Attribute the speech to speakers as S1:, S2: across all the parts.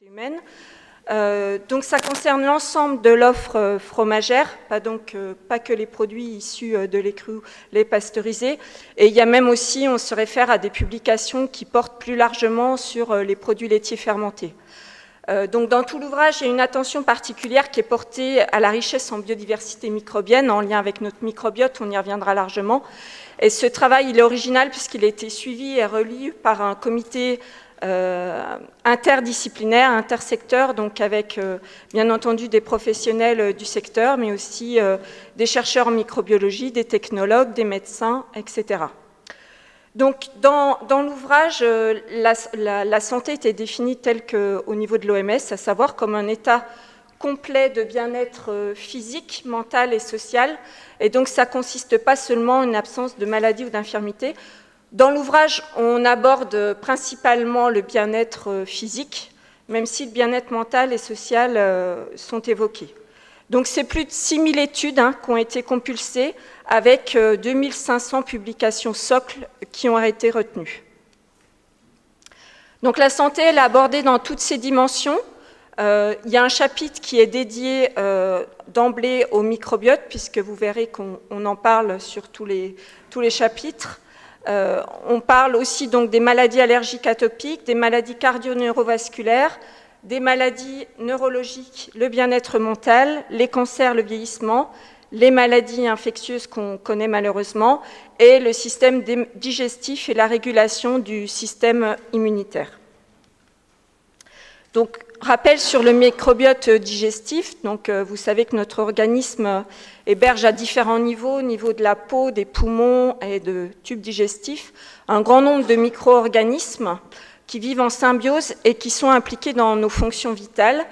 S1: humaine. Donc ça concerne l'ensemble de l'offre fromagère, pas que les produits issus de lait cru, lait pasteurisé. Et il y a même aussi, on se réfère à des publications qui portent plus largement sur les produits laitiers fermentés. Donc dans tout l'ouvrage, il y a une attention particulière qui est portée à la richesse en biodiversité microbienne, en lien avec notre microbiote, on y reviendra largement. Et ce travail, il est original puisqu'il a été suivi et relu par un comité interdisciplinaire, intersecteur, donc avec bien entendu des professionnels du secteur, mais aussi des chercheurs en microbiologie, des technologues, des médecins, etc. Donc dans l'ouvrage, la santé était définie telle qu'au niveau de l'OMS, à savoir comme un état complet de bien-être physique, mental et social, et donc ça ne consiste pas seulement en une absence de maladie ou d'infirmité. Dans l'ouvrage, on aborde principalement le bien-être physique, même si le bien-être mental et social sont évoqués. Donc c'est plus de 6000 études qui ont été compulsées avec 2500 publications socles qui ont été retenues. Donc la santé, elle est abordée dans toutes ses dimensions. Il y a un chapitre qui est dédié d'emblée au microbiote, puisque vous verrez qu'on en parle sur tous les chapitres. On parle aussi donc des maladies allergiques atopiques, des maladies cardio-neurovasculaires, des maladies neurologiques, le bien-être mental, les cancers, le vieillissement, les maladies infectieuses qu'on connaît malheureusement, et le système digestif et la régulation du système immunitaire. Donc, rappel sur le microbiote digestif. Donc, vous savez que notre organisme héberge à différents niveaux, au niveau de la peau, des poumons et de tubes digestifs, un grand nombre de micro-organismes qui vivent en symbiose et qui sont impliqués dans nos fonctions vitales.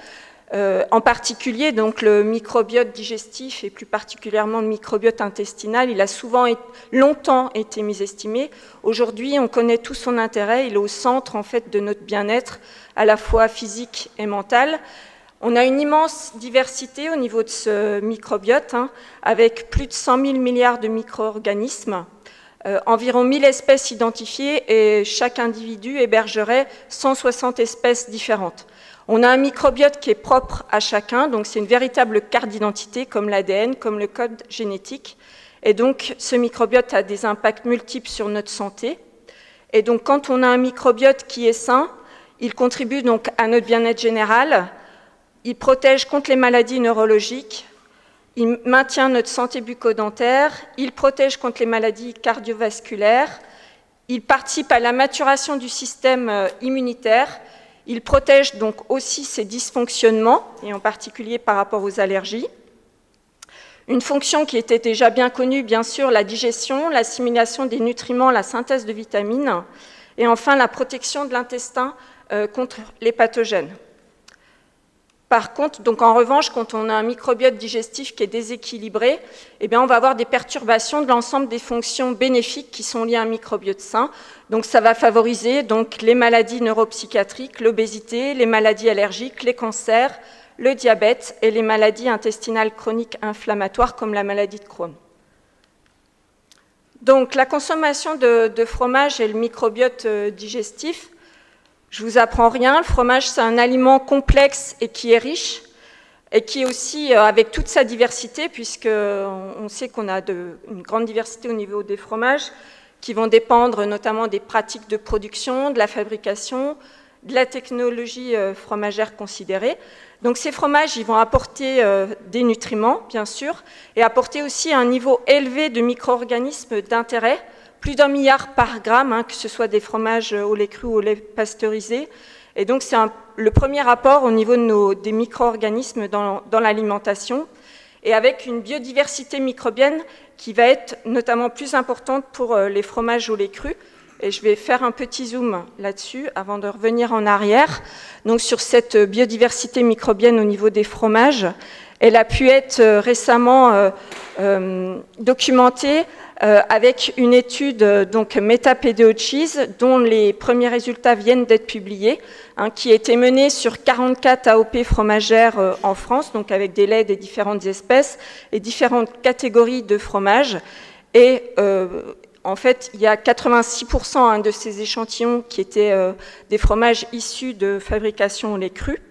S1: En particulier, donc, le microbiote digestif et plus particulièrement le microbiote intestinal, il a longtemps été mésestimé. Aujourd'hui, on connaît tout son intérêt, il est au centre en fait, de notre bien-être, à la fois physique et mental. On a une immense diversité au niveau de ce microbiote, avec plus de 100 000 milliards de micro-organismes, environ 1000 espèces identifiées et chaque individu hébergerait 160 espèces différentes. On a un microbiote qui est propre à chacun, donc c'est une véritable carte d'identité comme l'ADN, comme le code génétique. Et donc ce microbiote a des impacts multiples sur notre santé. Et donc quand on a un microbiote qui est sain, il contribue donc à notre bien-être général, il protège contre les maladies neurologiques, il maintient notre santé bucco-dentaire, il protège contre les maladies cardiovasculaires, il participe à la maturation du système immunitaire, il protège donc aussi ses dysfonctionnements, et en particulier par rapport aux allergies. Une fonction qui était déjà bien connue, bien sûr, la digestion, l'assimilation des nutriments, la synthèse de vitamines, et enfin la protection de l'intestin contre les pathogènes. Par contre, donc en revanche, quand on a un microbiote digestif qui est déséquilibré, eh bien, on va avoir des perturbations de l'ensemble des fonctions bénéfiques qui sont liées à un microbiote sain. Donc ça va favoriser donc, les maladies neuropsychiatriques, l'obésité, les maladies allergiques, les cancers, le diabète et les maladies intestinales chroniques inflammatoires comme la maladie de Crohn. Donc la consommation de fromage et le microbiote digestif, je ne vous apprends rien, le fromage c'est un aliment complexe et qui est riche, et qui est aussi avec toute sa diversité, puisqu'on sait qu'on a une grande diversité au niveau des fromages, qui vont dépendre notamment des pratiques de production, de la fabrication, de la technologie fromagère considérée. Donc ces fromages, ils vont apporter des nutriments, bien sûr, et apporter aussi un niveau élevé de micro-organismes d'intérêt, plus d'1 milliard par gramme, que ce soit des fromages au lait cru ou au lait pasteurisé. Et donc c'est le premier apport au niveau des micro-organismes dans l'alimentation, et avec une biodiversité microbienne qui va être notamment plus importante pour les fromages au lait cru. Et je vais faire un petit zoom là-dessus avant de revenir en arrière. Donc sur cette biodiversité microbienne au niveau des fromages, elle a pu être récemment documentée avec une étude donc Meta-PDO-Cheese, dont les premiers résultats viennent d'être publiés, qui a été menée sur 44 AOP fromagères en France, donc avec des laits des différentes espèces et différentes catégories de fromages. Et en fait, il y a 86% de ces échantillons qui étaient des fromages issus de fabrication au lait cru.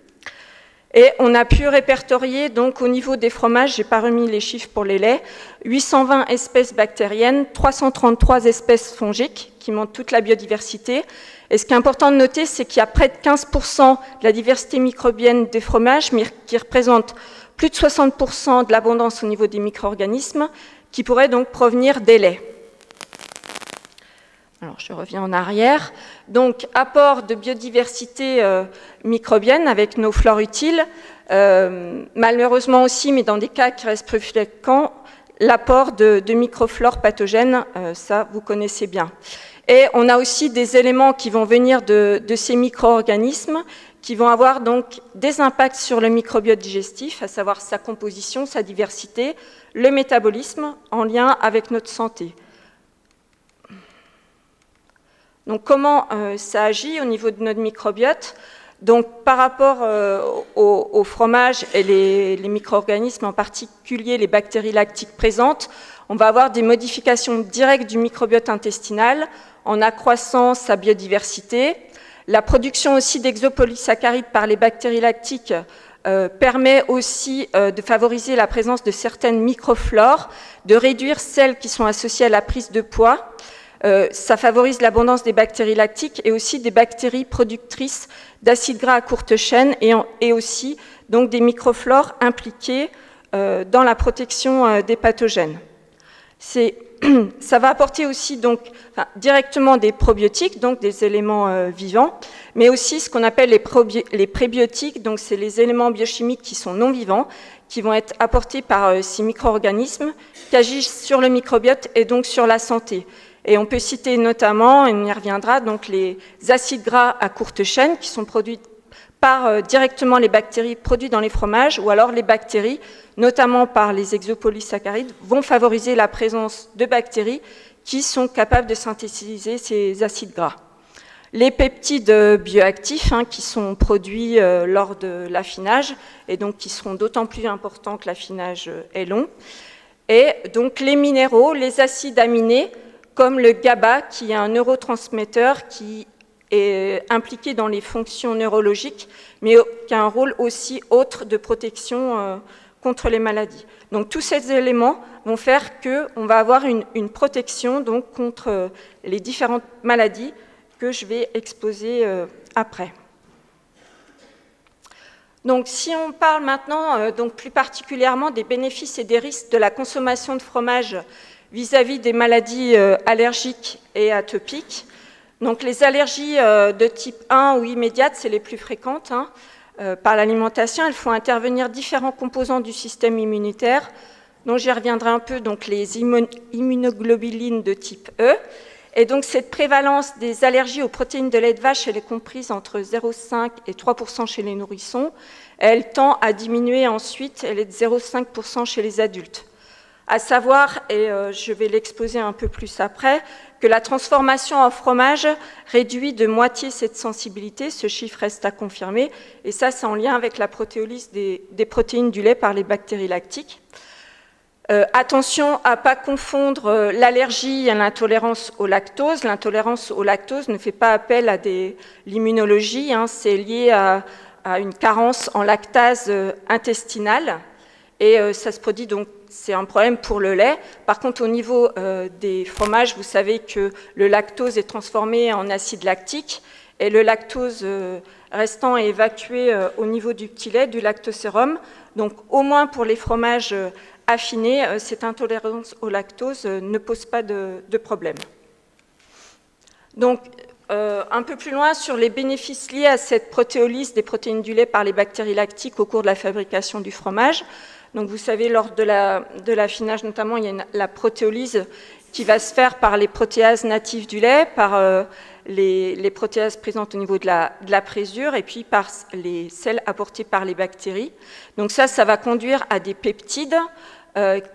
S1: Et on a pu répertorier, donc, au niveau des fromages, je n'ai pas remis les chiffres pour les laits, 820 espèces bactériennes, 333 espèces fongiques, qui montrent toute la biodiversité. Et ce qui est important de noter, c'est qu'il y a près de 15% de la diversité microbienne des fromages, mais qui représente plus de 60% de l'abondance au niveau des micro-organismes, qui pourraient donc provenir des laits. Alors, je reviens en arrière. Donc, apport de biodiversité microbienne avec nos flores utiles. Malheureusement aussi, mais dans des cas qui restent plus fréquents, l'apport de microflores pathogènes, ça, vous connaissez bien. Et on a aussi des éléments qui vont venir de ces micro-organismes qui vont avoir donc des impacts sur le microbiote digestif, à savoir sa composition, sa diversité, le métabolisme en lien avec notre santé. Donc, comment ça agit au niveau de notre microbiote? Donc, par rapport au fromage et les micro-organismes, en particulier les bactéries lactiques présentes, on va avoir des modifications directes du microbiote intestinal en accroissant sa biodiversité. La production aussi d'exopolysaccharides par les bactéries lactiques permet aussi de favoriser la présence de certaines microflores, de réduire celles qui sont associées à la prise de poids. Ça favorise l'abondance des bactéries lactiques et aussi des bactéries productrices d'acides gras à courte chaîne et aussi donc des microflores impliquées dans la protection des pathogènes. Ça va apporter aussi donc, directement des probiotiques, donc des éléments vivants, mais aussi ce qu'on appelle les prébiotiques, donc c'est les éléments biochimiques qui sont non vivants, qui vont être apportés par ces micro-organismes qui agissent sur le microbiote et donc sur la santé. Et on peut citer notamment, et on y reviendra, donc les acides gras à courte chaîne qui sont produits par directement les bactéries produites dans les fromages, ou alors les bactéries, notamment par les exopolysaccharides, vont favoriser la présence de bactéries qui sont capables de synthétiser ces acides gras. Les peptides bioactifs qui sont produits lors de l'affinage et donc qui seront d'autant plus importants que l'affinage est long. Et donc les minéraux, les acides aminés, comme le GABA, qui est un neurotransmetteur qui est impliqué dans les fonctions neurologiques, mais qui a un rôle aussi autre de protection contre les maladies. Donc tous ces éléments vont faire qu'on va avoir une protection donc, contre les différentes maladies que je vais exposer après. Donc si on parle maintenant donc plus particulièrement des bénéfices et des risques de la consommation de fromage vis-à-vis des maladies allergiques et atopiques. Donc les allergies de type 1 ou immédiates, c'est les plus fréquentes par l'alimentation. Elles font intervenir différents composants du système immunitaire, dont j'y reviendrai un peu, donc les immunoglobulines de type E. Et donc cette prévalence des allergies aux protéines de lait de vache, elle est comprise entre 0,5 et 3% chez les nourrissons. Elle tend à diminuer ensuite, elle est de 0,5% chez les adultes. À savoir, et je vais l'exposer un peu plus après, que la transformation en fromage réduit de moitié cette sensibilité, ce chiffre reste à confirmer, et ça c'est en lien avec la protéolyse des protéines du lait par les bactéries lactiques. Attention à ne pas confondre l'allergie et l'intolérance au lactose. L'intolérance au lactose ne fait pas appel à l'immunologie, c'est lié à une carence en lactase intestinale, et ça se produit donc. C'est un problème pour le lait. Par contre, au niveau des fromages, vous savez que le lactose est transformé en acide lactique et le lactose restant est évacué au niveau du petit lait, du lactosérum. Donc, au moins pour les fromages affinés, cette intolérance au lactose ne pose pas de problème. Donc, un peu plus loin sur les bénéfices liés à cette protéolyse des protéines du lait par les bactéries lactiques au cours de la fabrication du fromage. Donc vous savez, lors de l'affinage notamment, il y a la protéolyse qui va se faire par les protéases natives du lait, par les protéases présentes au niveau de la présure et puis par les sels apportés par les bactéries. Donc ça va conduire à des peptides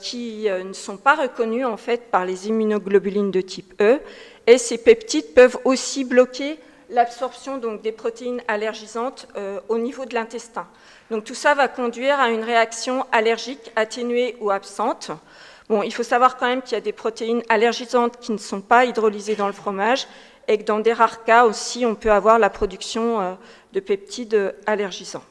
S1: qui ne sont pas reconnus en fait par les immunoglobulines de type E. Et ces peptides peuvent aussi bloquer l'absorption donc des protéines allergisantes au niveau de l'intestin. Donc tout ça va conduire à une réaction allergique atténuée ou absente. Bon, il faut savoir quand même qu'il y a des protéines allergisantes qui ne sont pas hydrolysées dans le fromage et que dans des rares cas aussi, on peut avoir la production de peptides allergisants.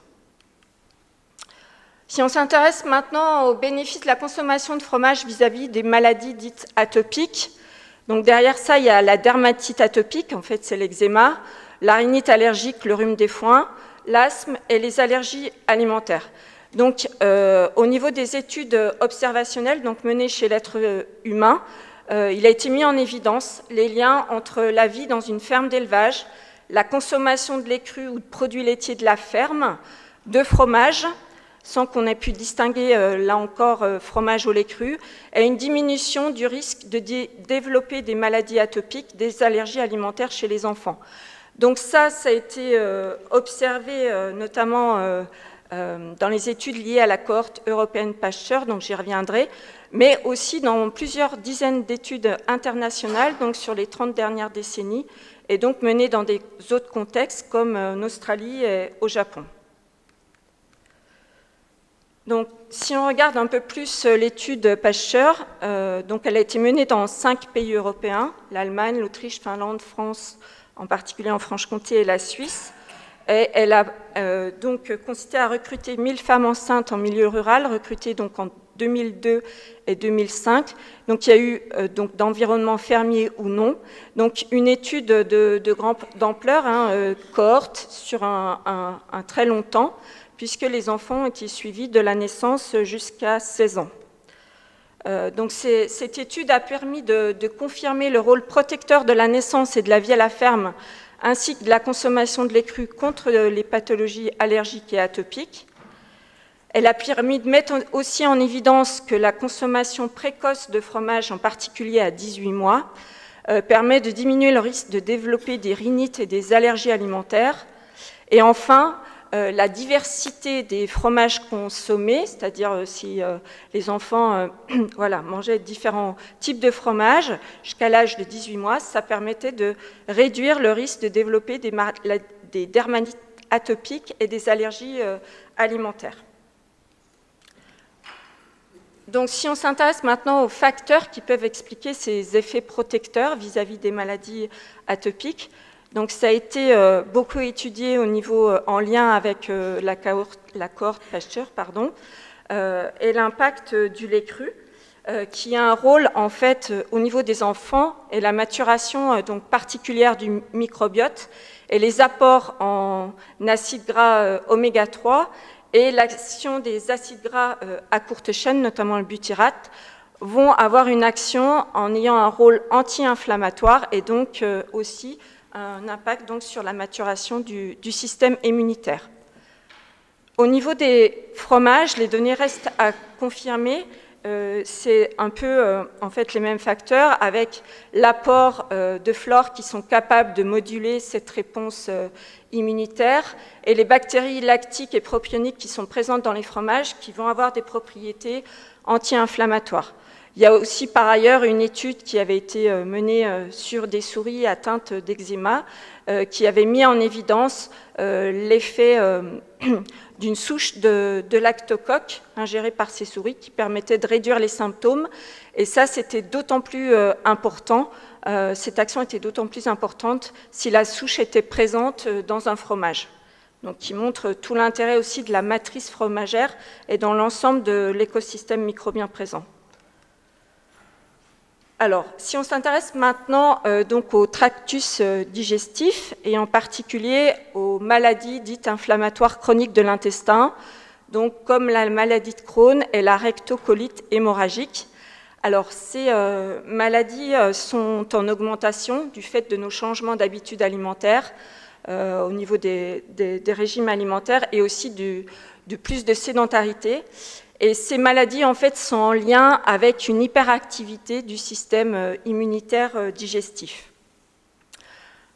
S1: Si on s'intéresse maintenant aux bénéfices de la consommation de fromage vis-à-vis des maladies dites atopiques, donc derrière ça, il y a la dermatite atopique, en fait c'est l'eczéma, la rhinite allergique, le rhume des foins, l'asthme et les allergies alimentaires. Donc au niveau des études observationnelles donc, menées chez l'être humain, il a été mis en évidence les liens entre la vie dans une ferme d'élevage, la consommation de lait cru ou de produits laitiers de la ferme, de fromage, sans qu'on ait pu distinguer, là encore, fromage au lait cru, et une diminution du risque de développer des maladies atopiques, des allergies alimentaires chez les enfants. Donc ça a été observé notamment dans les études liées à la cohorte européenne Pasteur, donc j'y reviendrai, mais aussi dans plusieurs dizaines d'études internationales, donc sur les 30 dernières décennies, et donc menées dans des autres contextes comme en Australie et au Japon. Donc, si on regarde un peu plus l'étude Pasteur, donc elle a été menée dans 5 pays européens, l'Allemagne, l'Autriche, Finlande, France, en particulier en Franche-Comté et la Suisse. Et elle a donc consisté à recruter 1000 femmes enceintes en milieu rural, recrutées donc en 2002 et 2005. Donc il y a eu d'environnement fermier ou non. Donc une étude de grande ampleur, cohorte sur un très long temps, puisque les enfants ont été suivis de la naissance jusqu'à 16 ans. Donc cette étude a permis de confirmer le rôle protecteur de la naissance et de la vie à la ferme, ainsi que de la consommation de lait cru contre les pathologies allergiques et atopiques. Elle a permis de mettre aussi en évidence que la consommation précoce de fromage, en particulier à 18 mois, permet de diminuer le risque de développer des rhinites et des allergies alimentaires. Et enfin, la diversité des fromages consommés, c'est-à-dire si les enfants mangeaient différents types de fromages jusqu'à l'âge de 18 mois, ça permettait de réduire le risque de développer des dermatites atopiques et des allergies alimentaires. Donc si on s'intéresse maintenant aux facteurs qui peuvent expliquer ces effets protecteurs vis-à-vis des maladies atopiques, donc ça a été beaucoup étudié au niveau en lien avec la cohorte Pasteur, et l'impact du lait cru, qui a un rôle en fait au niveau des enfants et la maturation donc particulière du microbiote et les apports en acides gras oméga 3 et l'action des acides gras à courte chaîne, notamment le butyrate, vont avoir une action en ayant un rôle anti-inflammatoire et donc aussi un impact donc, sur la maturation du système immunitaire. Au niveau des fromages, les données restent à confirmer. C'est un peu en fait les mêmes facteurs avec l'apport de flore qui sont capables de moduler cette réponse immunitaire et les bactéries lactiques et propioniques qui sont présentes dans les fromages qui vont avoir des propriétés anti-inflammatoires. Il y a aussi par ailleurs une étude qui avait été menée sur des souris atteintes d'eczéma qui avait mis en évidence l'effet d'une souche de lactocoque ingérée par ces souris qui permettait de réduire les symptômes. Et ça, c'était d'autant plus important, cette action était d'autant plus importante si la souche était présente dans un fromage. Donc, qui montre tout l'intérêt aussi de la matrice fromagère et dans l'ensemble de l'écosystème microbien présent. Alors, si on s'intéresse maintenant donc au tractus digestif et en particulier aux maladies dites inflammatoires chroniques de l'intestin, donc comme la maladie de Crohn et la rectocolite hémorragique. Alors, ces maladies sont en augmentation du fait de nos changements d'habitudes alimentaires au niveau des régimes alimentaires et aussi de plus de sédentarité. Et ces maladies, en fait, sont en lien avec une hyperactivité du système immunitaire digestif.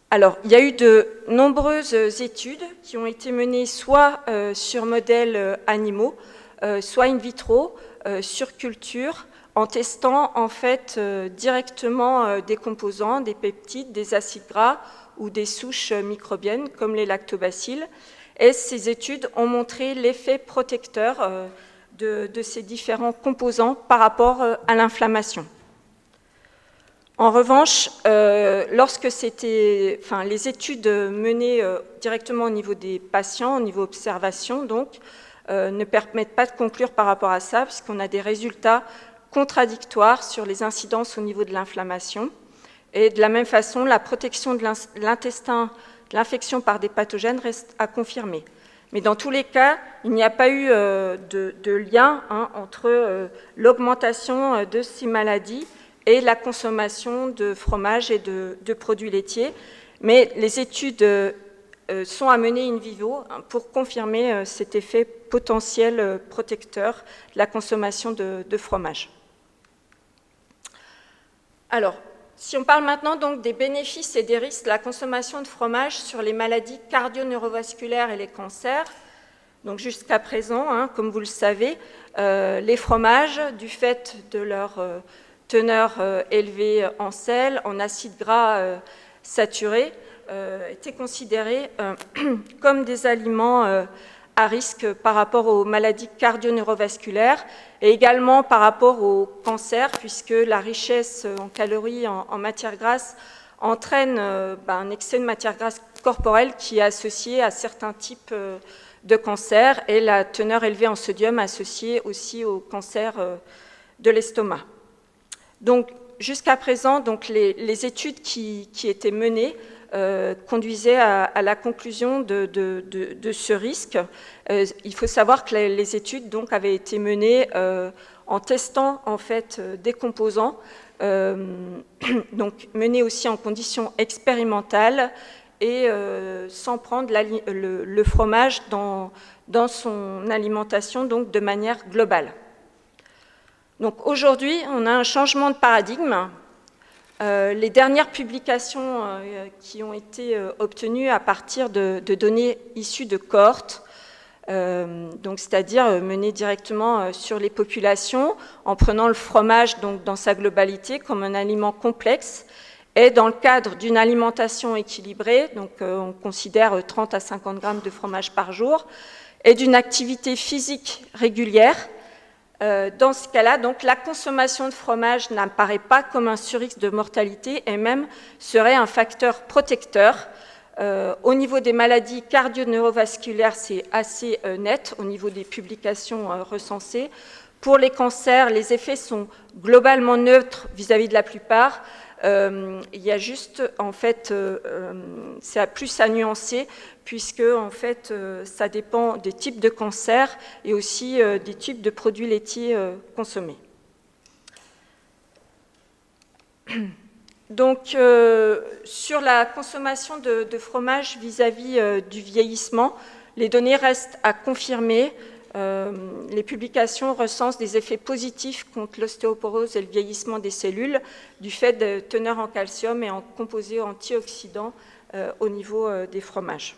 S1: Alors, il y a eu de nombreuses études qui ont été menées soit sur modèles animaux, soit in vitro, sur culture, en testant, en fait, directement des composants, des peptides, des acides gras ou des souches microbiennes, comme les lactobacilles. Et ces études ont montré l'effet protecteur de ces différents composants par rapport à l'inflammation. En revanche, lorsque les études menées directement au niveau des patients, au niveau observation, donc, ne permettent pas de conclure par rapport à ça, puisqu'on a des résultats contradictoires sur les incidences au niveau de l'inflammation. Et de la même façon, la protection de l'intestin, de l'infection par des pathogènes reste à confirmer. Mais dans tous les cas, il n'y a pas eu de lien entre l'augmentation de ces maladies et la consommation de fromage et de produits laitiers. Mais les études sont à mener in vivo pour confirmer cet effet potentiel protecteur de la consommation de fromage. Alors, si on parle maintenant donc des bénéfices et des risques de la consommation de fromage sur les maladies cardio-neurovasculaires et les cancers, donc jusqu'à présent, comme vous le savez, les fromages, du fait de leur teneur élevée en sel, en acides gras saturés, étaient considérés comme des aliments à risque par rapport aux maladies cardio-neurovasculaires et également par rapport au cancer, puisque la richesse en calories, en matière grasse, entraîne un excès de matière grasse corporelle qui est associé à certains types de cancers et la teneur élevée en sodium associée aussi au cancer de l'estomac. Donc, jusqu'à présent, donc, les études qui étaient menées conduisait à la conclusion de ce risque. Il faut savoir que les études donc, avaient été menées en testant en fait, des composants, donc menées aussi en conditions expérimentales et sans prendre le fromage dans son alimentation donc, de manière globale. Donc aujourd'hui, on a un changement de paradigme. Les dernières publications qui ont été obtenues à partir de données issues de cohortes, c'est-à-dire menées directement sur les populations, en prenant le fromage donc, dans sa globalité comme un aliment complexe, et dans le cadre d'une alimentation équilibrée, donc on considère 30 à 50 grammes de fromage par jour, et d'une activité physique régulière. Dans ce cas-là, donc, la consommation de fromage n'apparaît pas comme un surrisque de mortalité et même serait un facteur protecteur. Au niveau des maladies cardio-neurovasculaires, c'est assez net au niveau des publications recensées. Pour les cancers, les effets sont globalement neutres vis-à-vis de la plupart. Il y a juste, en fait, c'est plus à nuancer, puisque en fait, ça dépend des types de cancers et aussi des types de produits laitiers consommés. Donc, sur la consommation de fromage vis-à-vis du vieillissement, les données restent à confirmer. Les publications recensent des effets positifs contre l'ostéoporose et le vieillissement des cellules du fait de teneur en calcium et en composés antioxydants au niveau des fromages.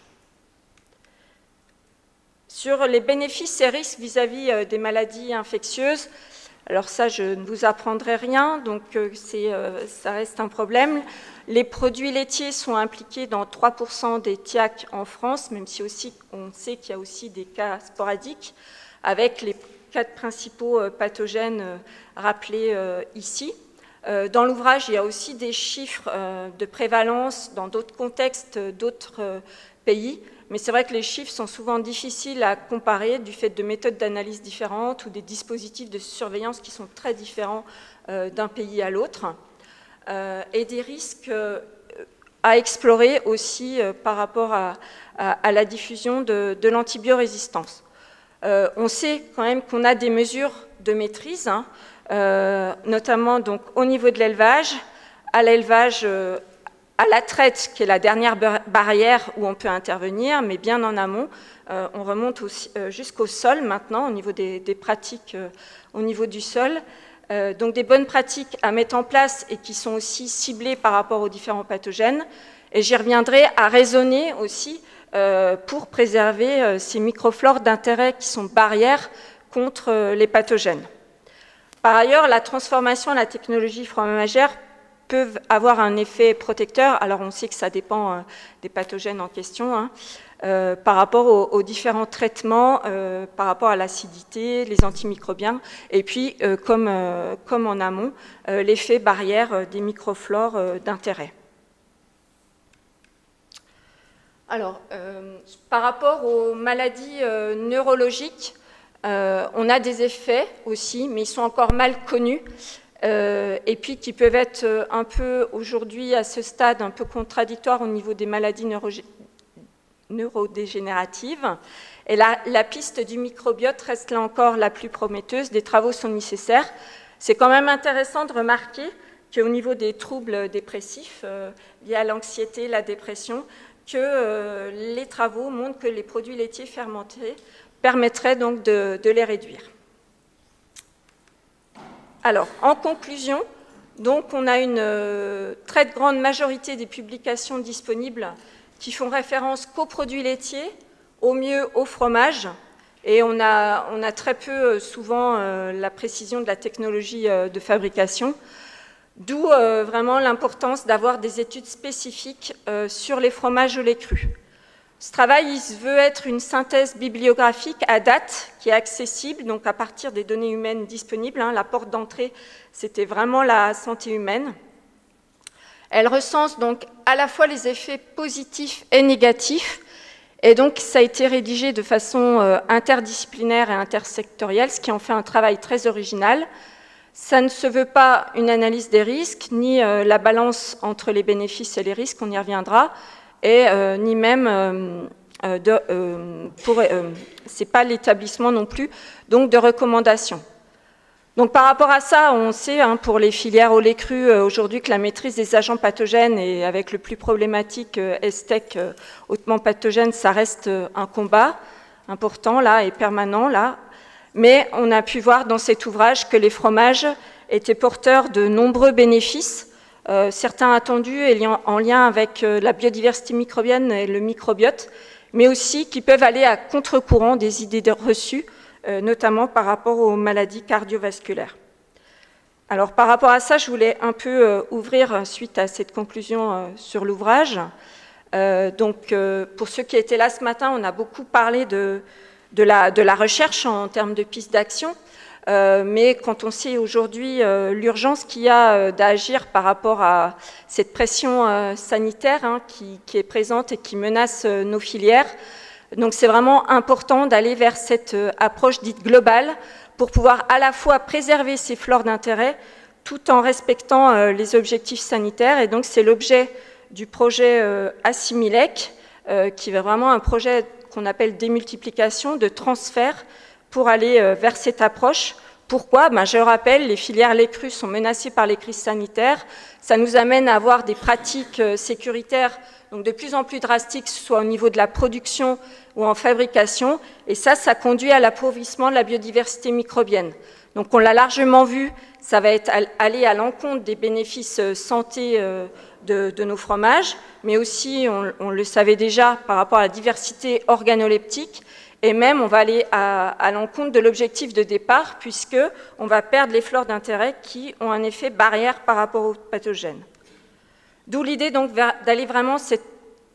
S1: Sur les bénéfices et risques vis-à-vis des maladies infectieuses, alors ça, je ne vous apprendrai rien, donc ça reste un problème. Les produits laitiers sont impliqués dans 3% des TIAC en France, même si aussi on sait qu'il y a aussi des cas sporadiques, avec les 4 principaux pathogènes rappelés ici. Dans l'ouvrage, il y a aussi des chiffres de prévalence dans d'autres contextes, d'autres pays, mais c'est vrai que les chiffres sont souvent difficiles à comparer du fait de méthodes d'analyse différentes ou des dispositifs de surveillance qui sont très différents d'un pays à l'autre. Et des risques à explorer aussi par rapport à la diffusion de l'antibiorésistance. On sait quand même qu'on a des mesures de maîtrise, notamment donc, au niveau de l'élevage, à l'élevage, à la traite, qui est la dernière barrière où on peut intervenir, mais bien en amont. On remonte jusqu'au sol maintenant, au niveau des pratiques au niveau du sol. Donc des bonnes pratiques à mettre en place et qui sont aussi ciblées par rapport aux différents pathogènes. Et j'y reviendrai à raisonner aussi pour préserver ces microflores d'intérêt qui sont barrières contre les pathogènes. Par ailleurs, la transformation à la technologie fromagère peuvent avoir un effet protecteur. Alors on sait que ça dépend des pathogènes en question, par rapport aux différents traitements, par rapport à l'acidité, les antimicrobiens, et puis, comme en amont, l'effet barrière des microflores d'intérêt. Alors, par rapport aux maladies neurologiques, on a des effets aussi, mais ils sont encore mal connus, et puis qui peuvent être un peu, aujourd'hui, à ce stade, un peu contradictoires au niveau des maladies neurodégénératives. Et la piste du microbiote reste là encore la plus prometteuse. Des travaux sont nécessaires. C'est quand même intéressant de remarquer qu'au niveau des troubles dépressifs, liés à l'anxiété, la dépression, que les travaux montrent que les produits laitiers fermentés permettraient donc de les réduire. Alors, en conclusion, donc, on a une très grande majorité des publications disponibles qui font référence qu'aux produits laitiers, au mieux au fromage, et on a très peu souvent la précision de la technologie de fabrication, d'où vraiment l'importance d'avoir des études spécifiques sur les fromages au lait cru. Ce travail, il se veut être une synthèse bibliographique à date qui est accessible, donc à partir des données humaines disponibles. La porte d'entrée, c'était vraiment la santé humaine. Elle recense donc à la fois les effets positifs et négatifs, et donc ça a été rédigé de façon interdisciplinaire et intersectorielle, ce qui en fait un travail très original. Ça ne se veut pas une analyse des risques, ni la balance entre les bénéfices et les risques, on y reviendra, et ni même, c'est pas l'établissement non plus, donc de recommandations. Donc par rapport à ça, on sait pour les filières au lait cru aujourd'hui que la maîtrise des agents pathogènes et avec le plus problématique STEC hautement pathogène, ça reste un combat important là et permanent là. Mais on a pu voir dans cet ouvrage que les fromages étaient porteurs de nombreux bénéfices, certains attendus et en lien avec la biodiversité microbienne et le microbiote, mais aussi qui peuvent aller à contre-courant des idées reçues, notamment par rapport aux maladies cardiovasculaires. Alors par rapport à ça, je voulais un peu ouvrir suite à cette conclusion sur l'ouvrage. Donc pour ceux qui étaient là ce matin, on a beaucoup parlé de la recherche en termes de pistes d'action, mais quand on sait aujourd'hui l'urgence qu'il y a d'agir par rapport à cette pression sanitaire qui est présente et qui menace nos filières, donc c'est vraiment important d'aller vers cette approche dite globale pour pouvoir à la fois préserver ces flores d'intérêt tout en respectant les objectifs sanitaires. Et donc c'est l'objet du projet Assimilec, qui est vraiment un projet qu'on appelle démultiplication, de transfert pour aller vers cette approche. Pourquoi ? Je le rappelle, les filières lait cru sont menacées par les crises sanitaires. Ça nous amène à avoir des pratiques sécuritaires donc de plus en plus drastiques, soit au niveau de la production ou en fabrication. Et ça conduit à l'appauvrissement de la biodiversité microbienne. Donc on l'a largement vu, ça va être aller à l'encontre des bénéfices santé de nos fromages, mais aussi, on le savait déjà, par rapport à la diversité organoleptique, et même on va aller à l'encontre de l'objectif de départ, puisqu'on va perdre les flores d'intérêt qui ont un effet barrière par rapport aux pathogènes. D'où l'idée donc d'aller vraiment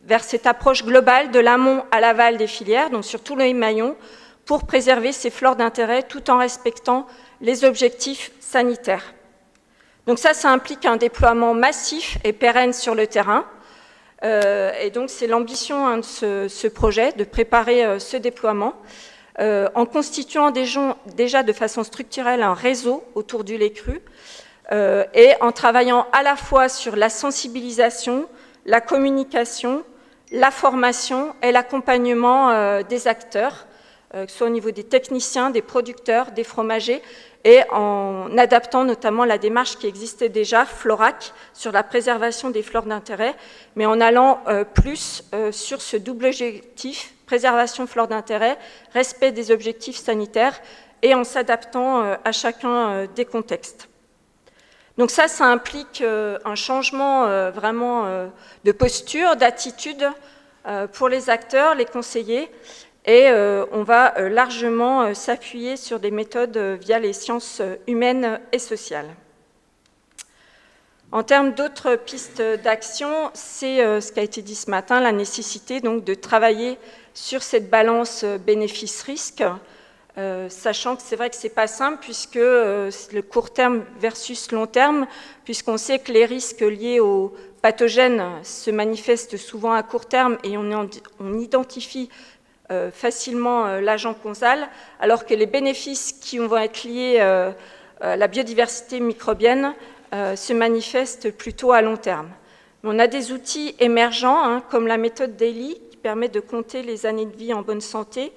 S1: vers cette approche globale de l'amont à l'aval des filières, donc sur tous les maillons, pour préserver ces flores d'intérêt tout en respectant les objectifs sanitaires. Donc ça implique un déploiement massif et pérenne sur le terrain. Et donc c'est l'ambition de ce projet, de préparer ce déploiement, en constituant déjà de façon structurelle un réseau autour du lait cru, et en travaillant à la fois sur la sensibilisation, la communication, la formation et l'accompagnement des acteurs, que ce soit au niveau des techniciens, des producteurs, des fromagers, et en adaptant notamment la démarche qui existait déjà, Florac, sur la préservation des flores d'intérêt, mais en allant plus sur ce double objectif, préservation flores d'intérêt, respect des objectifs sanitaires, et en s'adaptant à chacun des contextes. Donc ça implique un changement vraiment de posture, d'attitude pour les acteurs, les conseillers, et on va largement s'appuyer sur des méthodes via les sciences humaines et sociales. En termes d'autres pistes d'action, c'est ce qui a été dit ce matin, la nécessité donc de travailler sur cette balance bénéfice-risque, sachant que c'est vrai que ce n'est pas simple, puisque le court terme versus long terme, puisqu'on sait que les risques liés aux pathogènes se manifestent souvent à court terme et on identifie facilement l'agent causal, alors que les bénéfices qui vont être liés à la biodiversité microbienne se manifestent plutôt à long terme. Mais on a des outils émergents, comme la méthode Daly, qui permet de compter les années de vie en bonne santé,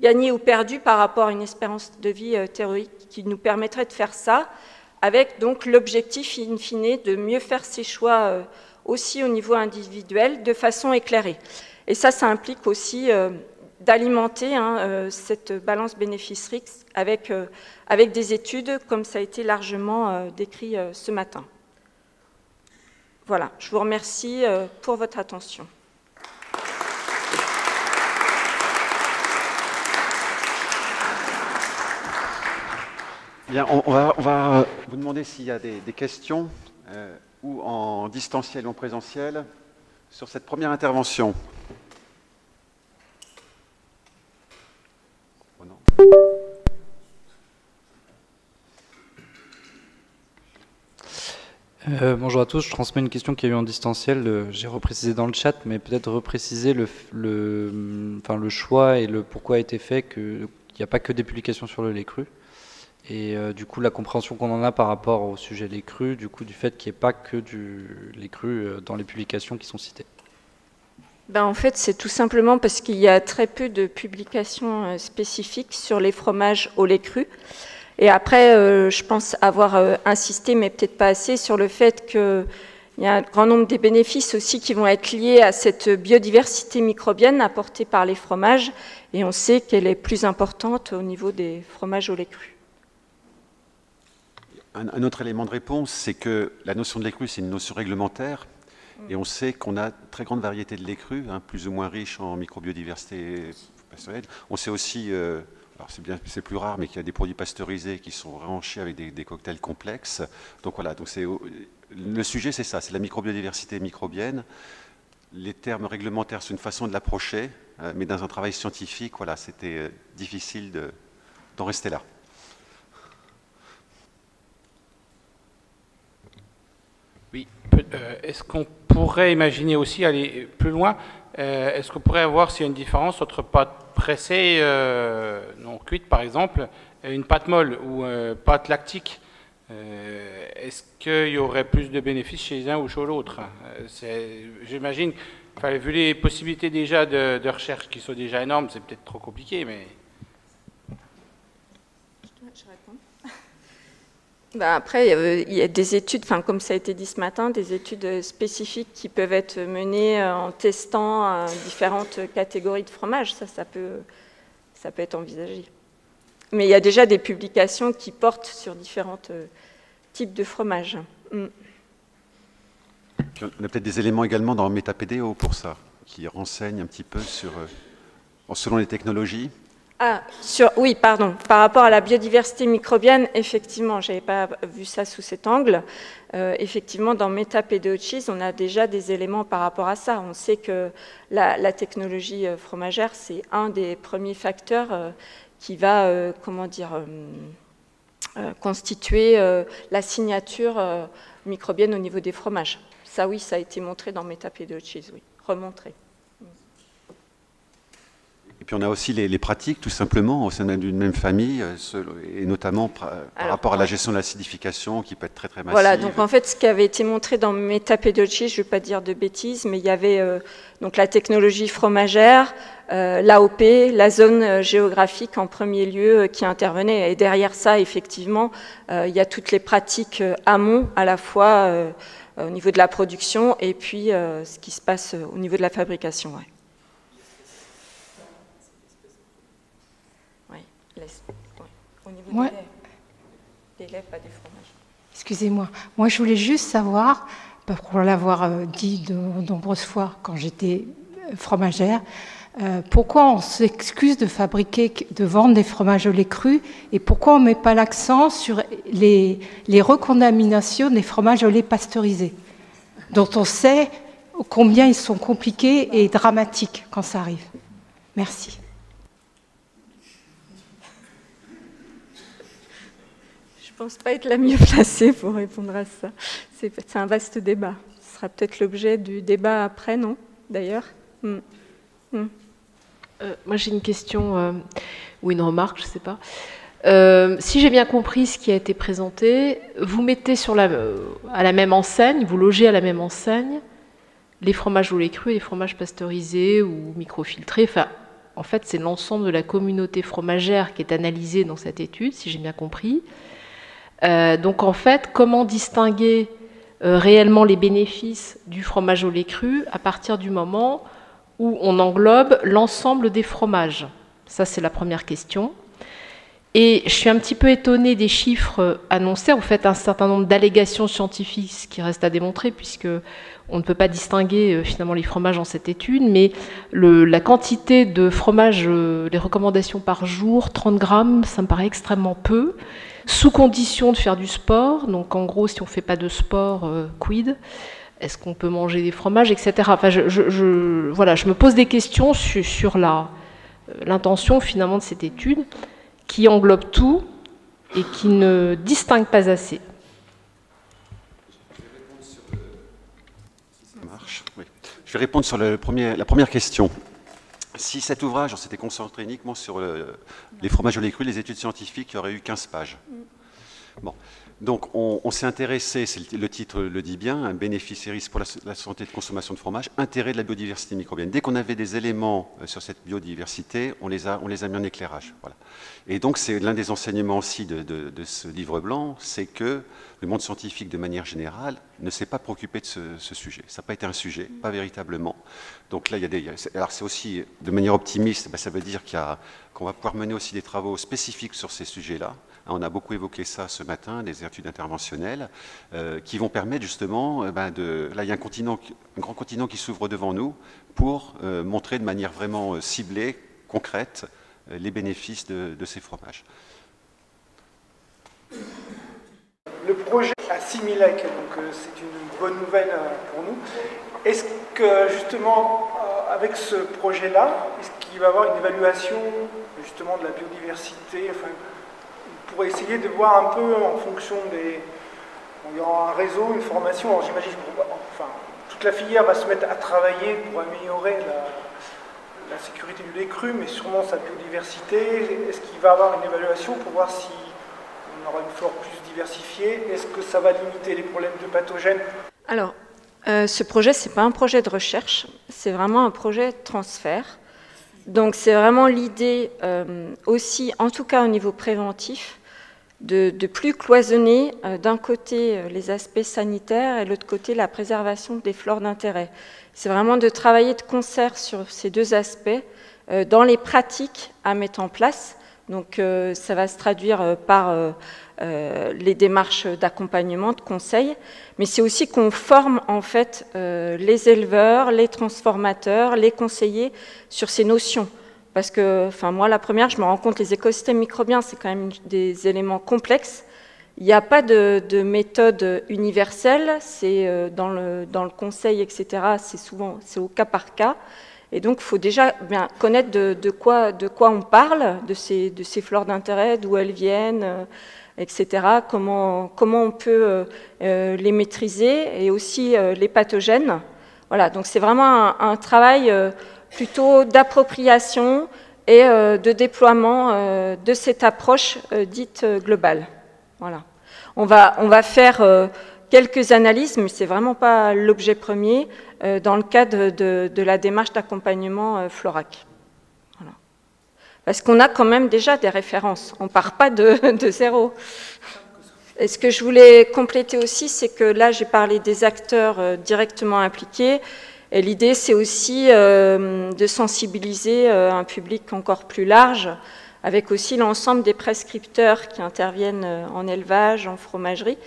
S1: gagnées ou perdues par rapport à une espérance de vie théorique, qui nous permettrait de faire ça, avec donc l'objectif in fine de mieux faire ses choix aussi au niveau individuel, de façon éclairée. Et ça implique aussi d'alimenter cette balance bénéfice-risque avec des études, comme ça a été largement décrit ce matin. Voilà, je vous remercie pour votre attention.
S2: Bien, on va vous demander s'il y a des questions, ou en distanciel ou en présentiel, sur cette première intervention. Oh non.
S3: Bonjour à tous, je transmets une question qui a eu en distanciel, j'ai reprécisé dans le chat, mais peut-être repréciser le choix et le pourquoi a été fait, qu'il n'y a pas que des publications sur le lait cru, et du coup la compréhension qu'on en a par rapport au sujet lait cru, du coup du fait qu'il n'y ait pas que du lait cru dans les publications qui sont citées.
S1: En fait, c'est tout simplement parce qu'il y a très peu de publications spécifiques sur les fromages au lait cru. Et après, je pense avoir insisté, mais peut-être pas assez, sur le fait qu'il y a un grand nombre des bénéfices aussi qui vont être liés à cette biodiversité microbienne apportée par les fromages. Et on sait qu'elle est plus importante au niveau des fromages au lait cru.
S2: Un autre élément de réponse, c'est que la notion de lait cru, c'est une notion réglementaire. Et on sait qu'on a très grande variété de lait cru, plus ou moins riche en microbiodiversité personnelle. On sait aussi... alors c'est plus rare, mais qu'il y a des produits pasteurisés qui sont enrichis avec des cocktails complexes. Donc voilà, le sujet c'est ça, c'est la microbiodiversité microbienne. Les termes réglementaires, c'est une façon de l'approcher, mais dans un travail scientifique, voilà, c'était difficile d'en rester là.
S4: Oui, est-ce qu'on pourrait imaginer aussi aller plus loin? Est-ce qu'on pourrait voir s'il y a une différence entre pâte pressée non cuite, par exemple, et une pâte molle ou pâte lactique? Est-ce qu'il y aurait plus de bénéfices chez l'un ou chez l'autre? J'imagine, vu les possibilités déjà de recherche qui sont déjà énormes, c'est peut-être trop compliqué, mais...
S1: Je réponds. Après, il y a des études, comme ça a été dit ce matin, des études spécifiques qui peuvent être menées en testant différentes catégories de fromage. Ça peut être envisagé. Mais il y a déjà des publications qui portent sur différents types de fromages.
S2: On a peut-être des éléments également dans MetaPDO pour ça, qui renseignent un petit peu selon les technologies.
S1: Oui, pardon. Par rapport à la biodiversité microbienne, effectivement, je n'avais pas vu ça sous cet angle. Effectivement, dans MetaPDO Cheese, on a déjà des éléments par rapport à ça. On sait que la technologie fromagère, c'est un des premiers facteurs qui va, constituer la signature microbienne au niveau des fromages. Ça, oui, ça a été montré dans MetaPDO Cheese, oui, remontré.
S2: Et puis on a aussi les pratiques, tout simplement, au sein d'une même famille, et notamment par rapport à la gestion de l'acidification, qui peut être très très massive.
S1: Voilà, donc en fait, ce qui avait été montré dans MetaPDO Cheese, je ne vais pas dire de bêtises, mais il y avait donc la technologie fromagère, l'AOP, la zone géographique en premier lieu qui intervenait. Et derrière ça, effectivement, il y a toutes les pratiques amont, à la fois au niveau de la production et puis ce qui se passe au niveau de la fabrication. Ouais. Au niveau des laits, pas des fromages.
S5: Excusez-moi, moi je voulais juste savoir, pour l'avoir dit de nombreuses fois quand j'étais fromagère, Pourquoi on s'excuse de vendre des fromages au lait cru et pourquoi on ne met pas l'accent sur les recontaminations des fromages au lait pasteurisé, dont on sait combien ils sont compliqués et dramatiques quand ça arrive. Merci.
S1: Je ne pense pas être la mieux placée pour répondre à ça. C'est un vaste débat. Ce sera peut-être l'objet du débat après, non, d'ailleurs?
S6: Moi, j'ai une question ou une remarque, je ne sais pas. Si j'ai bien compris ce qui a été présenté, vous mettez à la même enseigne, vous logez à la même enseigne les fromages au lait cru et les fromages pasteurisés ou microfiltrés. Enfin, en fait, c'est l'ensemble de la communauté fromagère qui est analysée dans cette étude, si j'ai bien compris. Donc, en fait, comment distinguer réellement les bénéfices du fromage au lait cru à partir du moment où on englobe l'ensemble des fromages? Ça, c'est la première question. Et je suis un petit peu étonnée des chiffres annoncés. Vous faites un certain nombre d'allégations scientifiques, ce qui reste à démontrer, puisque on ne peut pas distinguer finalement les fromages dans cette étude, mais la quantité de fromage, les recommandations par jour, 30 grammes, ça me paraît extrêmement peu, sous condition de faire du sport. Donc en gros, si on ne fait pas de sport, quid? Est-ce qu'on peut manger des fromages, etc. Enfin, voilà, je me pose des questions sur l'intention finalement de cette étude, qui englobe tout et qui ne distingue pas assez.
S2: Ça marche, oui. Je vais répondre sur la première question. Si cet ouvrage s'était concentré uniquement sur les fromages au lait cru, les études scientifiques, il y aurait eu 15 pages. Bon. Donc, on s'est intéressé, le titre le dit bien, un bénéfice et risque pour la santé de consommation de fromage, intérêt de la biodiversité microbienne. Dès qu'on avait des éléments sur cette biodiversité, on les a mis en éclairage. Voilà. Et donc, c'est l'un des enseignements aussi de ce livre blanc, c'est que le monde scientifique, de manière générale, ne s'est pas préoccupé de ce sujet. Ça n'a pas été un sujet, pas véritablement. Donc là, alors c'est aussi, de manière optimiste, ça veut dire qu'on va pouvoir mener aussi des travaux spécifiques sur ces sujets-là. On a beaucoup évoqué ça ce matin, des études interventionnelles, qui vont permettre justement, là il y a un grand continent qui s'ouvre devant nous pour montrer de manière vraiment ciblée, concrète, les bénéfices de ces fromages.
S7: Le projet à Similec, donc c'est une bonne nouvelle pour nous. Est-ce que justement, avec ce projet-là, est-ce qu'il va y avoir une évaluation justement de la biodiversité, pour essayer de voir un peu en fonction des... Bon, il y aura un réseau, une formation, alors j'imagine toute la filière va se mettre à travailler pour améliorer la sécurité du lait cru, mais sûrement sa biodiversité. Est-ce qu'il va y avoir une évaluation pour voir si on aura une flore plus diversifiée? Est-ce que ça va limiter les problèmes de pathogènes?
S1: Alors, ce projet, ce n'est pas un projet de recherche, c'est vraiment un projet de transfert. Donc c'est vraiment l'idée aussi, en tout cas au niveau préventif, de plus cloisonner d'un côté les aspects sanitaires et de l'autre côté la préservation des flores d'intérêt. C'est vraiment de travailler de concert sur ces deux aspects dans les pratiques à mettre en place. Donc ça va se traduire par les démarches d'accompagnement, de conseil, mais c'est aussi qu'on forme en fait les éleveurs, les transformateurs, les conseillers sur ces notions. Parce que, moi, la première, je me rends compte, les écosystèmes microbiens, c'est quand même des éléments complexes. Il n'y a pas de méthode universelle, c'est dans le conseil, etc., c'est au cas par cas. Et donc, il faut déjà bien connaître de quoi on parle, de ces flores d'intérêt, d'où elles viennent, etc., comment on peut les maîtriser, et aussi les pathogènes. Voilà, donc c'est vraiment un travail plutôt d'appropriation et de déploiement de cette approche dite globale. Voilà. On va faire quelques analyses, mais ce n'est vraiment pas l'objet premier, dans le cadre de la démarche d'accompagnement Florac. Voilà. Parce qu'on a quand même déjà des références, on ne part pas de zéro. Et ce que je voulais compléter aussi, c'est que là, j'ai parlé des acteurs directement impliqués, et l'idée, c'est aussi de sensibiliser un public encore plus large, avec aussi l'ensemble des prescripteurs qui interviennent en élevage, en fromagerie,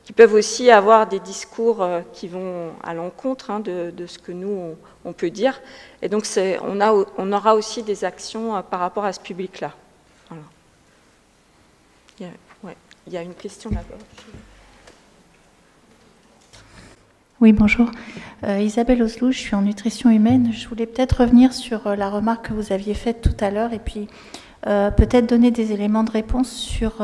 S1: qui peuvent aussi avoir des discours qui vont à l'encontre hein, de ce que nous, on peut dire. Et donc, on aura aussi des actions par rapport à ce public-là. Voilà. Il y a une question là-bas.
S8: Oui, bonjour. Isabelle Oslouch, je suis en nutrition humaine. Je voulais peut-être revenir sur la remarque que vous aviez faite tout à l'heure et puis peut-être donner des éléments de réponse sur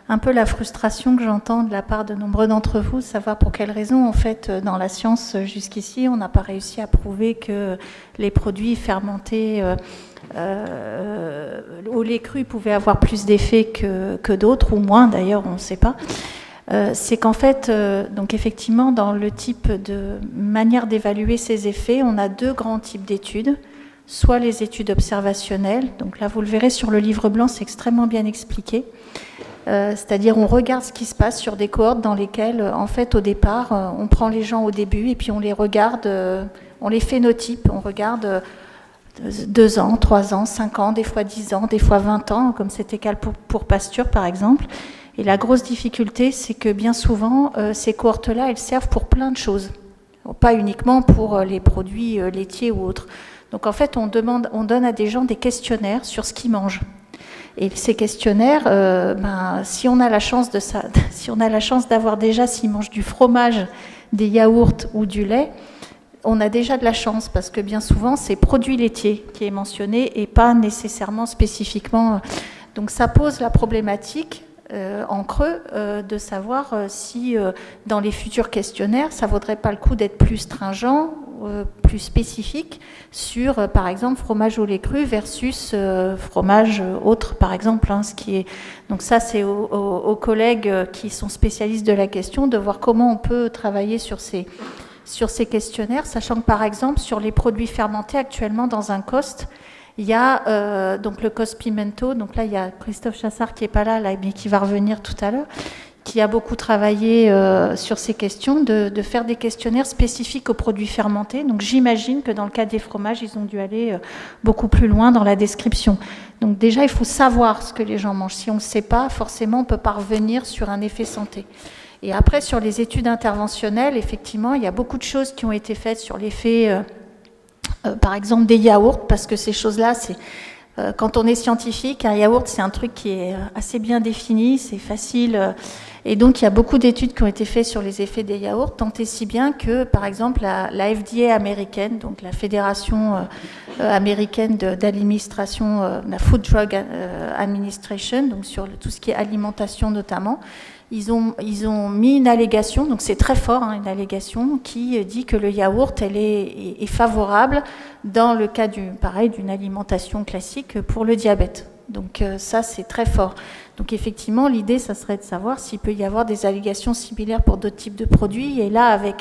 S8: un peu la frustration que j'entends de la part de nombreux d'entre vous, savoir pour quelles raisons, en fait, dans la science jusqu'ici, on n'a pas réussi à prouver que les produits fermentés au lait cru pouvaient avoir plus d'effets que d'autres, ou moins d'ailleurs, on ne sait pas. C'est qu'en fait, donc effectivement, dans le type de manière d'évaluer ces effets, on a deux grands types d'études. Soit les études observationnelles, donc là vous le verrez sur le livre blanc, c'est extrêmement bien expliqué. C'est-à-dire on regarde ce qui se passe sur des cohortes dans lesquelles, en fait, au départ, on prend les gens au début et puis on les regarde, on les phénotype, on regarde 2 ans, 3 ans, 5 ans, des fois 10 ans, des fois 20 ans, comme c'était le cas pour Pasture par exemple. Et la grosse difficulté, c'est que bien souvent, ces cohortes-là, elles servent pour plein de choses, pas uniquement pour les produits laitiers ou autres. Donc en fait, on donne à des gens des questionnaires sur ce qu'ils mangent. Et ces questionnaires, si on a la chance d'avoir déjà s'ils mangent du fromage, des yaourts ou du lait, on a déjà de la chance parce que bien souvent c'est produits laitiers qui est mentionné et pas nécessairement spécifiquement. Donc ça pose la problématique en creux de savoir si dans les futurs questionnaires ça vaudrait pas le coup d'être plus stringent, plus spécifique sur par exemple fromage au lait cru versus fromage autre par exemple, hein, ce qui est donc ça c'est aux collègues qui sont spécialistes de la question de voir comment on peut travailler sur ces questionnaires, sachant que par exemple sur les produits fermentés actuellement dans un COST, il y a donc le COST Pimento, donc là il y a Christophe Chassard qui n'est pas là, mais qui va revenir tout à l'heure, qui a beaucoup travaillé sur ces questions, de faire des questionnaires spécifiques aux produits fermentés. Donc j'imagine que dans le cas des fromages, ils ont dû aller beaucoup plus loin dans la description. Donc déjà, il faut savoir ce que les gens mangent. Si on ne le sait pas, forcément, on peut pas revenir sur un effet santé. Et après, sur les études interventionnelles, effectivement, il y a beaucoup de choses qui ont été faites sur l'effet, par exemple, des yaourts, parce que ces choses-là, c'est quand on est scientifique, un yaourt, c'est un truc qui est assez bien défini, c'est facile. Et donc, il y a beaucoup d'études qui ont été faites sur les effets des yaourts, tant et si bien que, par exemple, la FDA américaine, donc la Fédération américaine d'administration, la Food Drug Administration, donc sur tout ce qui est alimentation notamment, ils ont mis une allégation, donc c'est très fort, hein, une allégation qui dit que le yaourt, elle est favorable dans le cas d'une alimentation classique pour le diabète. Donc ça, c'est très fort. Donc effectivement, l'idée, ça serait de savoir s'il peut y avoir des allégations similaires pour d'autres types de produits. Et là, avec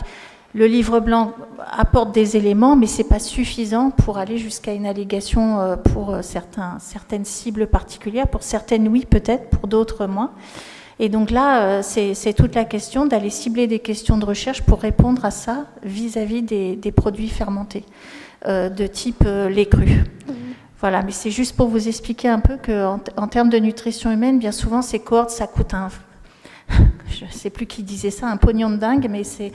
S8: le livre blanc apporte des éléments, mais c'est pas suffisant pour aller jusqu'à une allégation pour certaines cibles particulières. Pour certaines, oui, peut-être, pour d'autres, moins. Et donc là, c'est toute la question d'aller cibler des questions de recherche pour répondre à ça vis-à-vis des produits fermentés de type lait cru. Voilà, mais c'est juste pour vous expliquer un peu qu'en termes de nutrition humaine, bien souvent, ces cohortes, ça coûte je ne sais plus qui disait ça, un pognon de dingue, mais c'est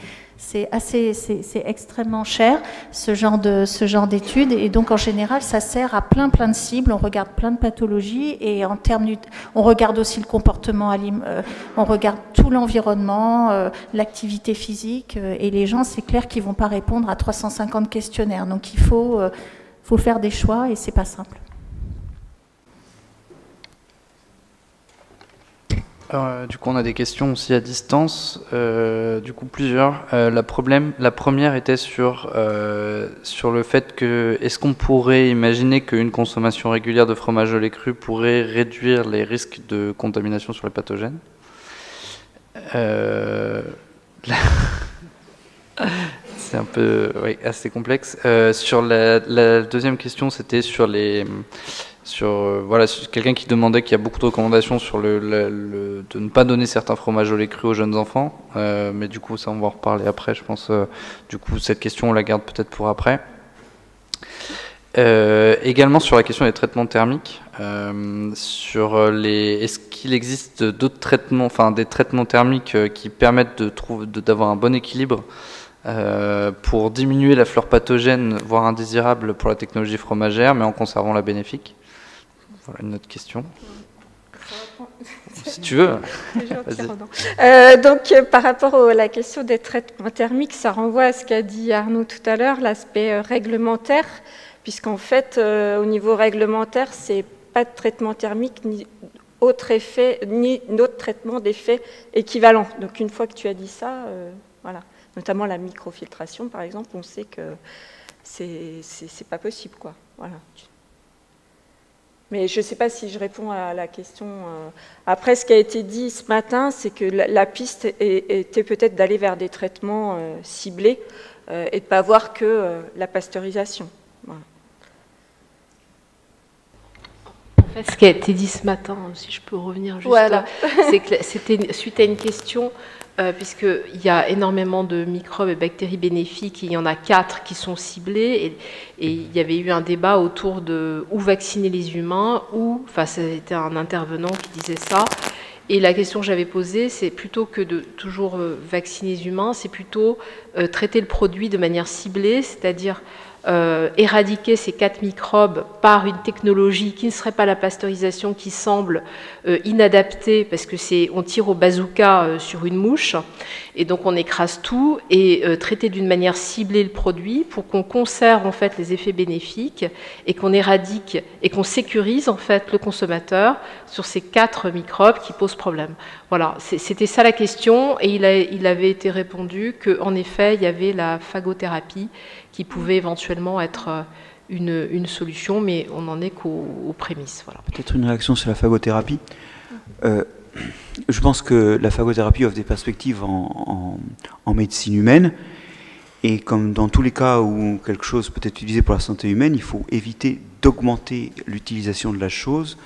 S8: extrêmement cher, ce genre d'études. Et donc, en général, ça sert à plein de cibles. On regarde plein de pathologies et on regarde aussi le comportement, on regarde tout l'environnement, l'activité physique. Et les gens, c'est clair qu'ils ne vont pas répondre à 350 questionnaires. Donc, il faut faire des choix et c'est pas simple.
S3: Du coup, on a des questions aussi à distance, du coup plusieurs. La première était sur le fait que, est-ce qu'on pourrait imaginer qu'une consommation régulière de fromage au lait cru pourrait réduire les risques de contamination sur les pathogènes? C'est un peu assez complexe. Sur la deuxième question, c'était sur quelqu'un qui demandait qu'il y a beaucoup de recommandations sur de ne pas donner certains fromages au lait cru aux jeunes enfants, mais du coup ça on va en reparler après, je pense. Du coup cette question on la garde peut-être pour après. Également sur la question des traitements thermiques, Est-ce qu'il existe d'autres traitements, enfin des traitements thermiques qui permettent d'avoir un bon équilibre pour diminuer la flore pathogène, voire indésirable pour la technologie fromagère, mais en conservant la bénéfique? Voilà une autre question. Si tu veux.
S1: Donc, par rapport à la question des traitements thermiques, ça renvoie à ce qu'a dit Arnaud tout à l'heure, l'aspect réglementaire, puisqu'en fait, au niveau réglementaire, c'est pas de traitement thermique ni autre effet, ni d'autres traitements d'effets équivalents. Donc, une fois que tu as dit ça, voilà. Notamment la microfiltration, par exemple, on sait que c'est pas possible, quoi. Voilà. Mais je ne sais pas si je réponds à la question. Après, ce qui a été dit ce matin, c'est que la piste était peut-être d'aller vers des traitements ciblés et de ne pas voir que la pasteurisation. Voilà.
S6: En fait, ce qui a été dit ce matin, si je peux revenir juste, voilà. C'est que c'était suite à une question, puisqu'il y a énormément de microbes et bactéries bénéfiques, et il y en a 4 qui sont ciblés, et il y avait eu un débat autour de où vacciner les humains, enfin c'était un intervenant qui disait ça, et la question que j'avais posée, c'est plutôt que de toujours vacciner les humains, c'est plutôt traiter le produit de manière ciblée, c'est-à-dire éradiquer ces 4 microbes par une technologie qui ne serait pas la pasteurisation, qui semble inadaptée, parce que on tire au bazooka sur une mouche, et donc on écrase tout, et traiter d'une manière ciblée le produit pour qu'on conserve en fait les effets bénéfiques, et qu'on éradique et qu'on sécurise en fait le consommateur sur ces 4 microbes qui posent problème. Voilà, c'était ça la question, et il avait été répondu qu'en effet il y avait la phagothérapie qui pouvait éventuellement être une solution, mais on n'en est qu'aux prémices. Voilà.
S9: Peut-être une réaction sur la phagothérapie. Je pense que la phagothérapie offre des perspectives en médecine humaine, et comme dans tous les cas où quelque chose peut être utilisé pour la santé humaine, il faut éviter d'augmenter l'utilisation de la chose,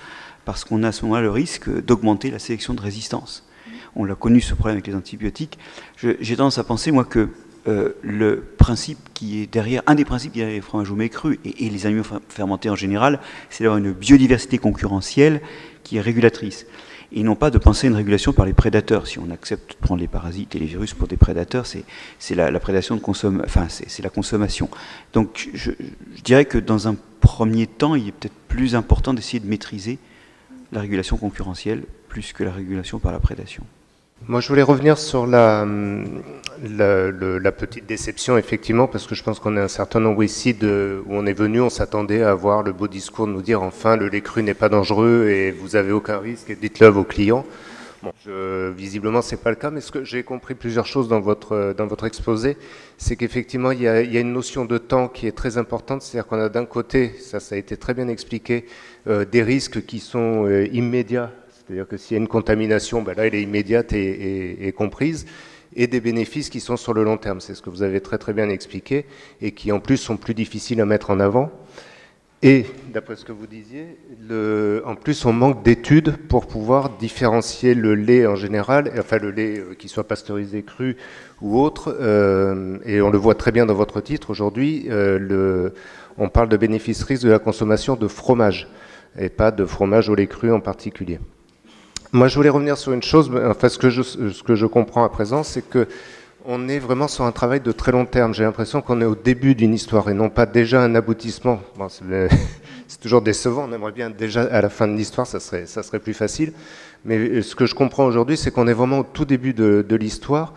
S9: parce qu'on a à ce moment-là le risque d'augmenter la sélection de résistance. On l'a connu ce problème avec les antibiotiques. J'ai tendance à penser, moi, que le principe qui est derrière, un des principes qui est derrière les fromages au mets crus et les aliments fermentés en général, c'est d'avoir une biodiversité concurrentielle qui est régulatrice. Et non pas de penser à une régulation par les prédateurs. Si on accepte de prendre les parasites et les virus pour des prédateurs, c'est la prédation c'est la consommation. Donc je dirais que dans un premier temps, il est peut-être plus important d'essayer de maîtriser la régulation concurrentielle plus que la régulation par la prédation.
S10: Moi, je voulais revenir sur la petite déception, effectivement, parce que je pense qu'on est un certain nombre ici où on est venu, on s'attendait à avoir le beau discours de nous dire enfin le lait cru n'est pas dangereux et vous avez aucun risque et dites-le à vos clients. Bon, visiblement, c'est pas le cas, mais ce que j'ai compris plusieurs choses dans votre exposé, c'est qu'effectivement, il y a une notion de temps qui est très importante, c'est-à-dire qu'on a d'un côté, ça a été très bien expliqué, des risques qui sont immédiats. C'est-à-dire que s'il y a une contamination, ben là, elle est immédiate et comprise, et des bénéfices qui sont sur le long terme. C'est ce que vous avez très très bien expliqué, et qui en plus sont plus difficiles à mettre en avant. Et, d'après ce que vous disiez, en plus on manque d'études pour pouvoir différencier le lait en général, enfin le lait qui soit pasteurisé cru ou autre, et on le voit très bien dans votre titre aujourd'hui, on parle de bénéfices-risques de la consommation de fromage, et pas de fromage au lait cru en particulier. Moi, je voulais revenir sur une chose, enfin, ce que je comprends à présent, c'est que on est vraiment sur un travail de très long terme. J'ai l'impression qu'on est au début d'une histoire et non pas déjà un aboutissement. Bon, c'est toujours décevant, on aimerait bien déjà à la fin de l'histoire, ça serait plus facile. Mais ce que je comprends aujourd'hui, c'est qu'on est vraiment au tout début de l'histoire.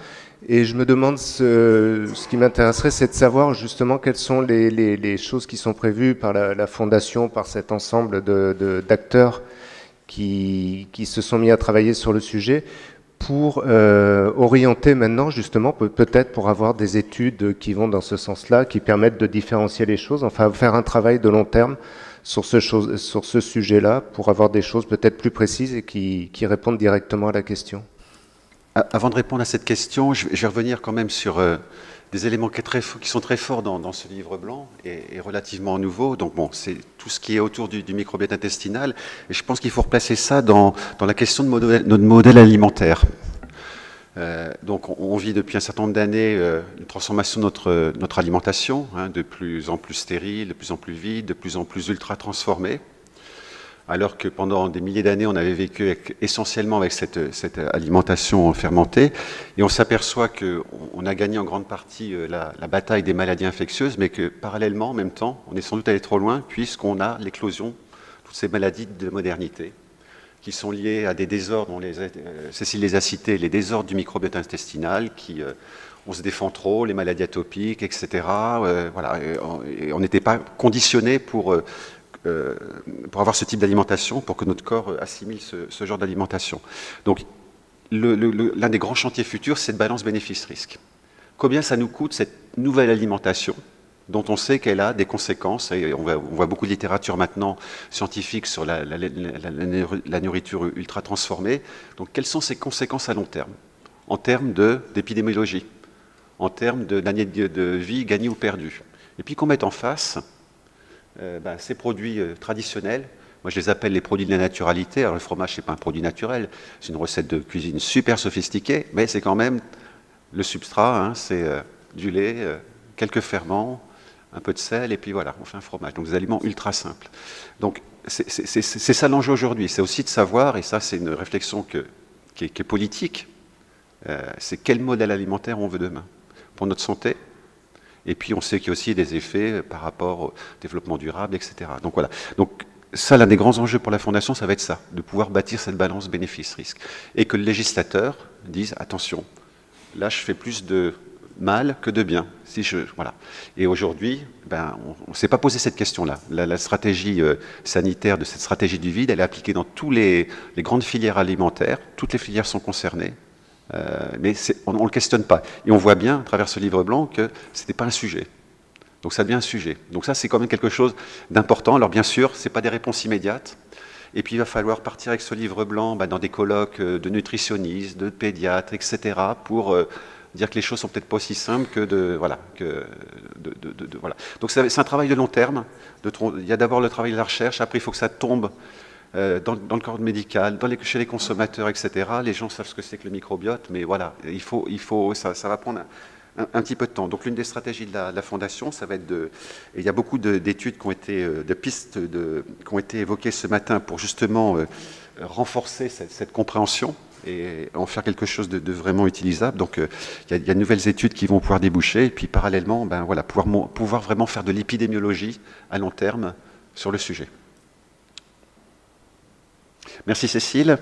S10: Et je me demande, ce qui m'intéresserait, c'est de savoir justement quelles sont les choses qui sont prévues par la Fondation, par cet ensemble d'acteurs qui se sont mis à travailler sur le sujet pour orienter maintenant justement, peut-être pour avoir des études qui vont dans ce sens-là, qui permettent de différencier les choses, enfin faire un travail de long terme sur ce sujet-là, pour avoir des choses peut-être plus précises et qui répondent directement à la question.
S2: Avant de répondre à cette question, je vais revenir quand même sur des éléments qui sont très forts dans ce livre blanc et relativement nouveaux. Donc bon, c'est tout ce qui est autour du microbiote intestinal. Et je pense qu'il faut replacer ça dans la question de notre modèle alimentaire. Donc on vit depuis un certain nombre d'années une transformation de notre alimentation, de plus en plus stérile, de plus en plus vide, de plus en plus ultra transformée. alors que pendant des milliers d'années, on avait vécu essentiellement avec cette alimentation fermentée. Et on s'aperçoit qu'on a gagné en grande partie la bataille des maladies infectieuses, mais que parallèlement, en même temps, on est sans doute allé trop loin, puisqu'on a l'éclosion de toutes ces maladies de modernité, qui sont liées à des désordres, Cécile les a cités, les désordres du microbiote intestinal, on se défend trop, les maladies atopiques, etc. Voilà, et on n'était pas conditionné pour avoir ce type d'alimentation, pour que notre corps assimile ce genre d'alimentation. Donc, l'un des grands chantiers futurs, c'est de balance bénéfice-risque. Combien ça nous coûte, cette nouvelle alimentation, dont on sait qu'elle a des conséquences, et on voit beaucoup de littérature maintenant scientifique sur la nourriture ultra transformée. Donc, quelles sont ses conséquences à long terme, en termes d'épidémiologie, en termes d'années de vie gagnées ou perdues? Et puis qu'on mette en face ces produits traditionnels. Moi, je les appelle les produits de la naturalité. Alors, le fromage, ce n'est pas un produit naturel, c'est une recette de cuisine super sophistiquée, mais c'est quand même le substrat, hein, c'est du lait, quelques ferments, un peu de sel, et puis voilà, on fait un fromage. Donc, des aliments ultra simples. Donc, c'est ça l'enjeu aujourd'hui. C'est aussi de savoir, et ça, c'est une réflexion qui est politique, c'est quel modèle alimentaire on veut demain pour notre santé. Et puis, on sait qu'il y a aussi des effets par rapport au développement durable, etc. Donc, voilà. Donc, ça, l'un des grands enjeux pour la Fondation, ça va être ça, de pouvoir bâtir cette balance bénéfice-risque. Et que le législateur dise, attention, là, je fais plus de mal que de bien. Voilà. Et aujourd'hui, on ne s'est pas posé cette question-là. La stratégie sanitaire de cette stratégie du vide, elle est appliquée dans toutes les grandes filières alimentaires. Toutes les filières sont concernées. Mais on ne le questionne pas. Et on voit bien, à travers ce livre blanc, que ce n'était pas un sujet. Donc ça devient un sujet. Donc ça, c'est quand même quelque chose d'important. Alors bien sûr, ce n'est pas des réponses immédiates. Et puis il va falloir partir avec ce livre blanc dans des colloques de nutritionnistes, de pédiatres, etc., pour dire que les choses sont peut-être pas aussi simples que voilà. Donc c'est un travail de long terme. Il y a d'abord le travail de la recherche, après il faut que ça tombe dans le corps médical, chez les consommateurs, etc. Les gens savent ce que c'est que le microbiote, mais voilà, ça va prendre un petit peu de temps. Donc l'une des stratégies de la Fondation, ça va être et il y a beaucoup d'études qui ont été, de pistes qui ont été évoquées ce matin pour justement renforcer cette compréhension et en faire quelque chose de vraiment utilisable. Donc il y a de nouvelles études qui vont pouvoir déboucher, et puis parallèlement, voilà, pouvoir vraiment faire de l'épidémiologie à long terme sur le sujet. Merci Cécile.